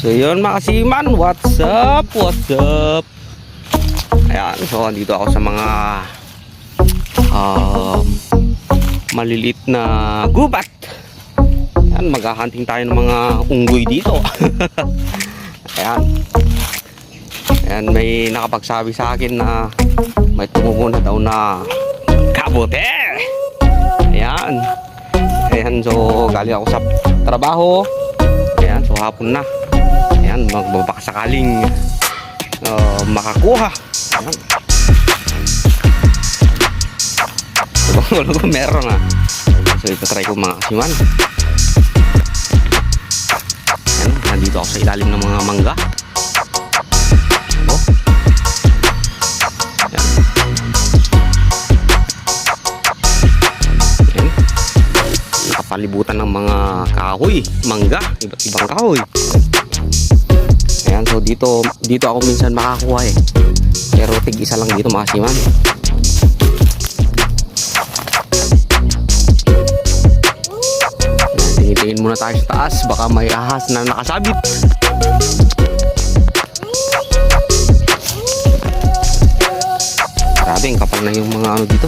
So yun mga kasiman, what's up, what's up? Ayan, so dito ako sa mga maliliit na gubat. Ayan, maghahunting tayo ng mga unggoy dito. Ayan. Ayan, may nakapagsabi sa akin na may tumubo na daw na kabote. Ayan. Ayan, so galing ako sa trabaho. Ayan, so hapon na. Ayan, magbabaka sakaling makakuha. Ayan. So, meron na. So, ito try ko mga kasiman. Ayan, nandito ako sa ilalim ng mga mangga. Oh. Ayan. Ayan. Nakapalibutan ng mga kahoy, mangga, iba't ibang kahoy. Ayan, so dito ako minsan makakuha eh. Pero tig-isa lang dito mga kasiman. Tingin muna tayo sa taas, baka may ahas na nakasabit. Grabe, ang kapal na yung mga ano dito.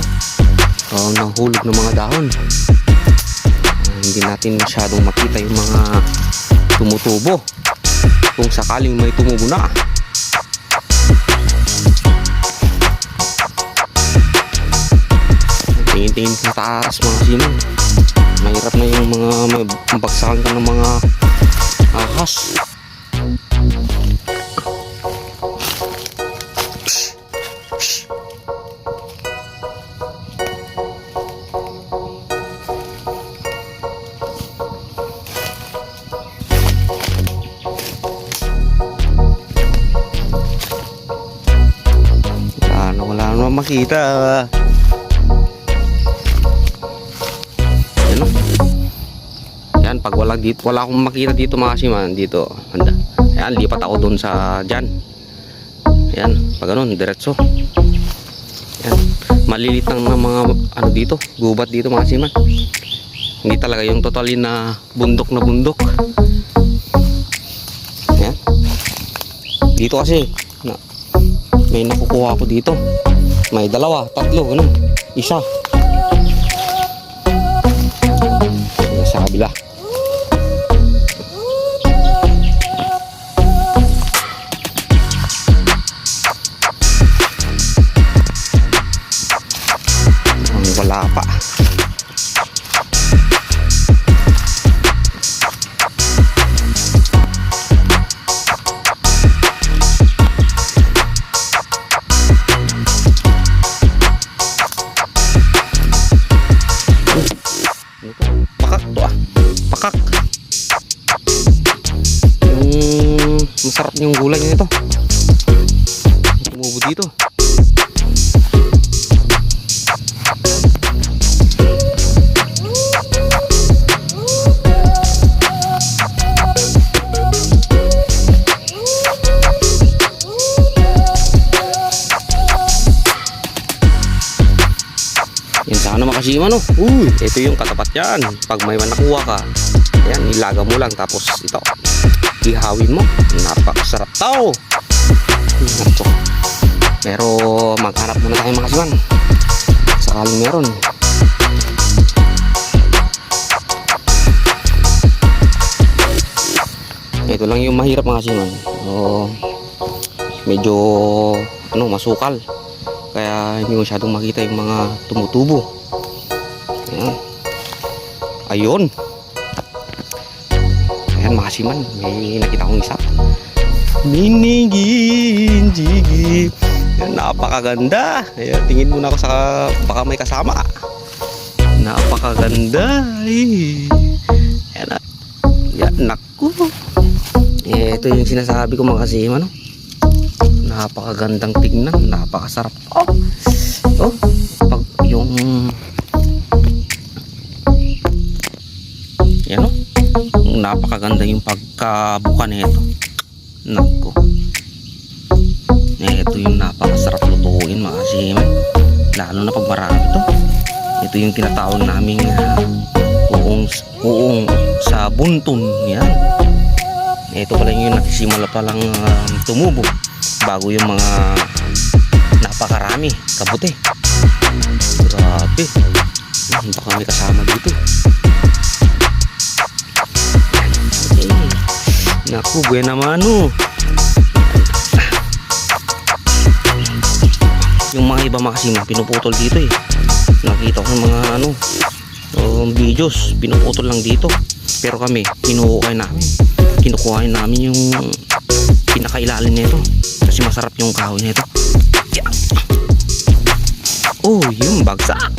Nahulog ng mga dahon. Hindi natin masyadong makita yung mga tumutubo. Kung sakaling may tumubo na. Tingin-tingin sa taas mga kasiman. Mahirap na yung mga mabagsakan ka ng mga ahas. Wala naman makita. Yan, pag wala akong makita dito mga kasiman, dito banda. Ayan, lipat ako doon sa dyan. Ayan, pag ganun, diretso. Ayan, malilit lang ng mga ano dito, gubat dito mga kasiman. Hindi talaga yung totally na bundok na bundok. Ayan. Dito kasi may nakukuha ako dito. May dalawa, tatlo, ganun. Isa. Sa kabila. Wala pa. Pakak to ah. Pakak. Masarap yung gulay nito. Tumubo dito. Yan sana makasiman oh. Ito yung katapat yan. Pag may nakuha ka, ayan, ilaga mo lang tapos ito, ihawin mo. Napakasarap tao. Pero maghanap muna tayo makasiman. Sakaling meron. Ito lang yung mahirap makasiman. Medyo masukal. Kaya hindi masyadong makita yung mga tumutubo. Ayan. Ayun. Ayan mga kasiman, may nakita kong isa. Minigin, jigi. Ayan, napakaganda. Ayan, tingin muna ako sa baka may kasama. Napakaganda. Ayan. Ayan, naku. Ito yung sinasabi ko mga kasiman. Napakagandang tignan, napakasarap. Pag yung yan napakaganda yung pagkabuka nito. Nako. Ito yung napakasarap lutuin mga kasiman. Lalo na pag marami to. Ito yung tinatawag naming uong sa buntun. Yan. ito pala yung nagsisimula palang tumubo bago yung mga napakarami kabuti. Grabe, baka may kasama dito. Naku, buena mano. Yung mga iba makasima pinuputol dito eh. Nakita ko ng mga videos, pinuputol lang dito. Pero kami, kinukuhain namin yung pinakailalim nito kasi masarap yung kahoy nito. Yeah. Oh, yung bagsak.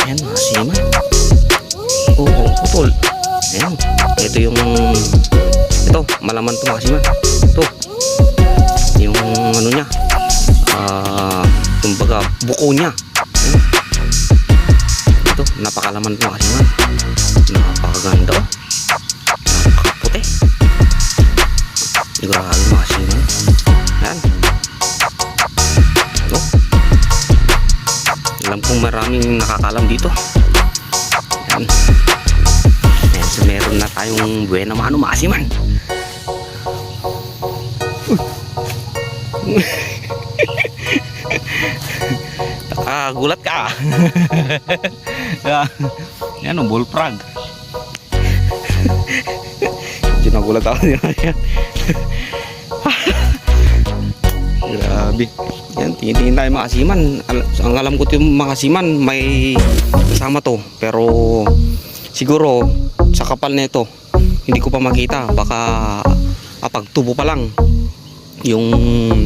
Ayan, makasima. Oh, putol. Ayan, ito malaman to makasima. Ito yung niya, kumbaga buko niya. Ito napakalaman to makasima. Napakaganda, napakaputi. Grabe makasima. Ayan, ito alam kong maraming nakakalam dito. Ayan. So meron na tayong buena mano makasiman. Nakagulat ka. Yan o, bullfrog. Nagulat ako niya. Grabe. Yan, tingin tayo makasiman. Ang alam ko yung makasiman may kasama to, pero siguro sa kapal nito hindi ko pa makita, baka pagtubo pa lang yung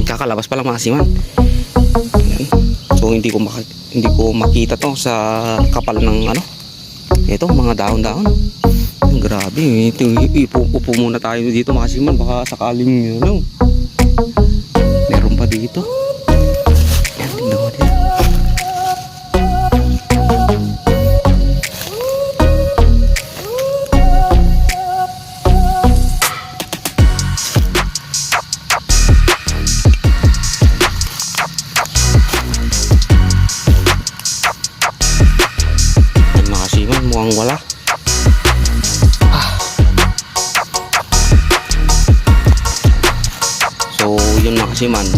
kakalabas pa lang makasiman. So hindi ko makita to sa kapal ng ito mga dahon-dahon. Grabe, upo muna tayo dito makasiman, baka sakaling meron pa dito. Yan, tingnan mo dito. Mukhang wala. So yun makasiman,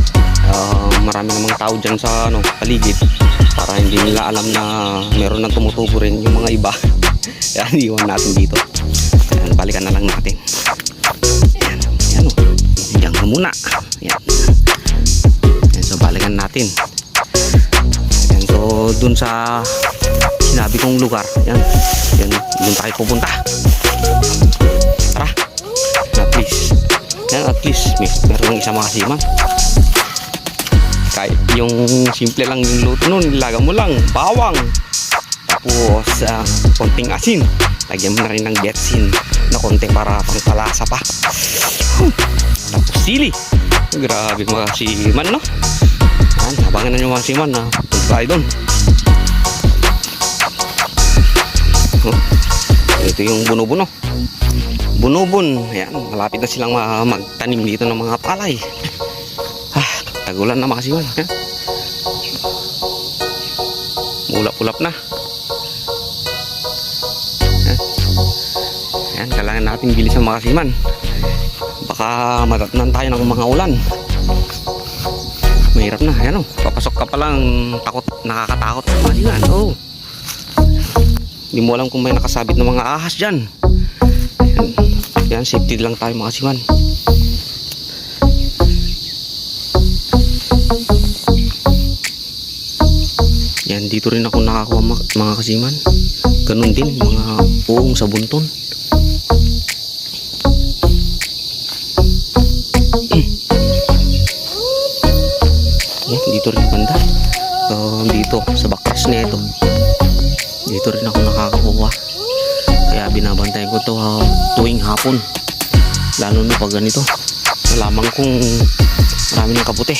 marami namang tao dyan sa paligid, para hindi nila alam na meron nang tumutubo rin yung mga iba. Yan, iwan natin dito. Yan, balikan na lang natin. Yan, yan o, diyan ka muna. Yan. Yan, so balikan natin. Yan, so dun sa sinabi kong lugar, yan doon tayo pupunta. Tara, at least meron isang makasiman. Kahit yung simple lang yung luto nun, nilaga mo lang bawang, tapos konting asin, lagyan mo na rin ng betsin na konti para pangpalasa pa, tapos sili. Grabe makasiman, no? Yan, abangan na yung makasiman na punta tayo doon. Ito yung bunubon. Ayan, malapit na silang magtanim dito ng mga palay. Tagulan na makasiman. Ulap-ulap na. Ayan, kailangan natin bilisan makasiman, baka matatnan tayo ng mga ulan. Mahirap na. Ayan o, papasok ka pa lang, nakakatakot makasiman. Oh, hindi mo alam kung may nakasabit na mga ahas dyan. Yan, safety lang tayo makasiman. Yan, dito rin ako nakakuha mga kasiman. Ganun din, mga uong sa bunton. Yan, dito rin banda. Dito sa bakras na ito, dito rin ako nakakakuha. Kaya binabantayan ko to tuwing hapon, lalo na pag ganito. Nalaman kong marami ng kabuti.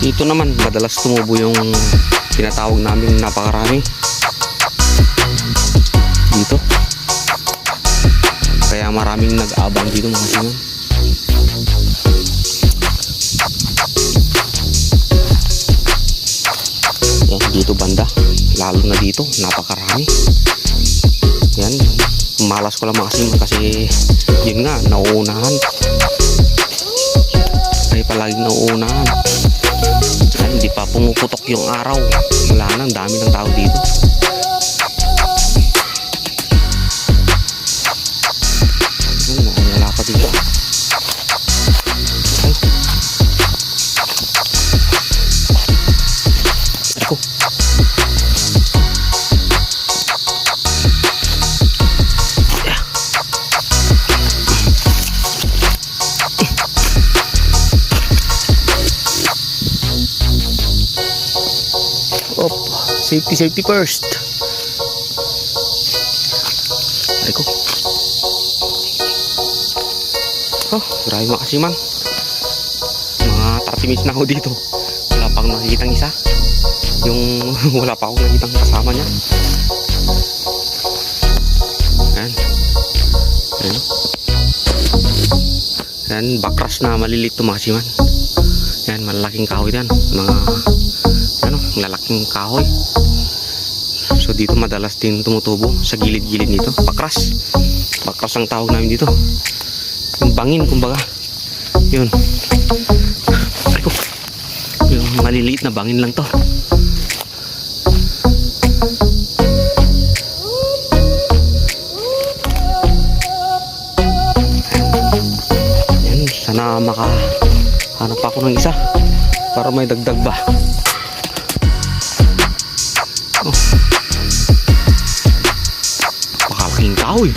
Dito naman madalas tumubo yung tinatawag namin napakarami dito, kaya maraming nag-aabang dito mga kasiman. dito banda, lalo na dito napakarami. Yan, malas ko lang makasiman kasi yun nga, nauunahan ay palaging nauunahan. Yan, hindi pa pumuputok yung araw, wala na, ang dami ng tao dito. Yan, wala pa dito. Ako. Op, safety first. Ay ko. Oh, grabe mga kasiman. Mga 30 minutes na ako dito. Wala pa akong nakikitang isa. Yung wala pa akong nakikitang kasama niya. Ayan. Ayan. Ayan, bakras na maliliit to mga kasiman. Ayan, malalaking kahoy yan. Mga lalaking kahoy. So dito madalas din tumutubo sa gilid-gilid nito. Bakras ang tawag namin dito. Yung bangin kumbaga. Yun. Ayko. Yung maliliit na bangin lang to. Yan. Sana makahanap ako ng isa para may dagdag ba. Oh. Pakalaking kahoy.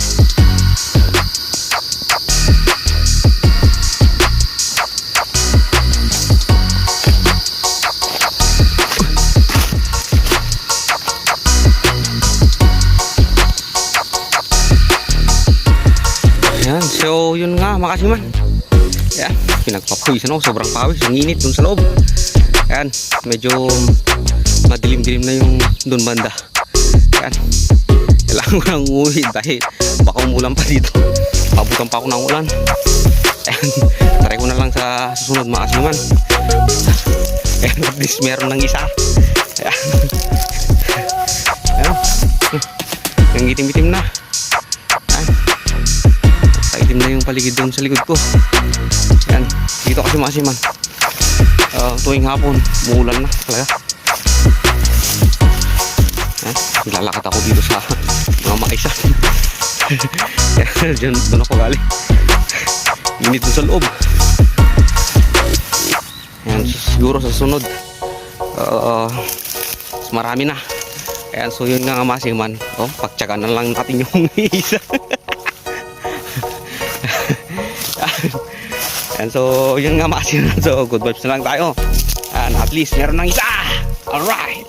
Ayan, so yun nga mga kasiman. Ayan, pinagpapawisan ako, sobrang pawis, ang init dun sa loob. Ayan, medyo madilim-dilim na yung dun banda. Ayan, kailangan ko nang umuwi dahil baka umulan pa dito. Pabutan pa ako ng ulan. Ayan, try ko na lang sa susunod mga kasiman. Ayan, at least meron ng isa. Ayan, ayan, yung itim-itim na. Ayan, itim na yung paligid doon sa likod ko. Ayan, dito kasi mga kasiman, tuwing hapon umuulan na talaga. Lalakad ako dito sa mga maisa. Diyan, doon ako galing. Init doon sa loob. Ayan, siguro sa sunod marami na. Ayan, so yun nga masiman. Oh, pagtsagaan na lang natin yung isa. Ayan, so yun nga masiman. So good vibes na lang tayo. Ayan, at least meron ng isa. Alright.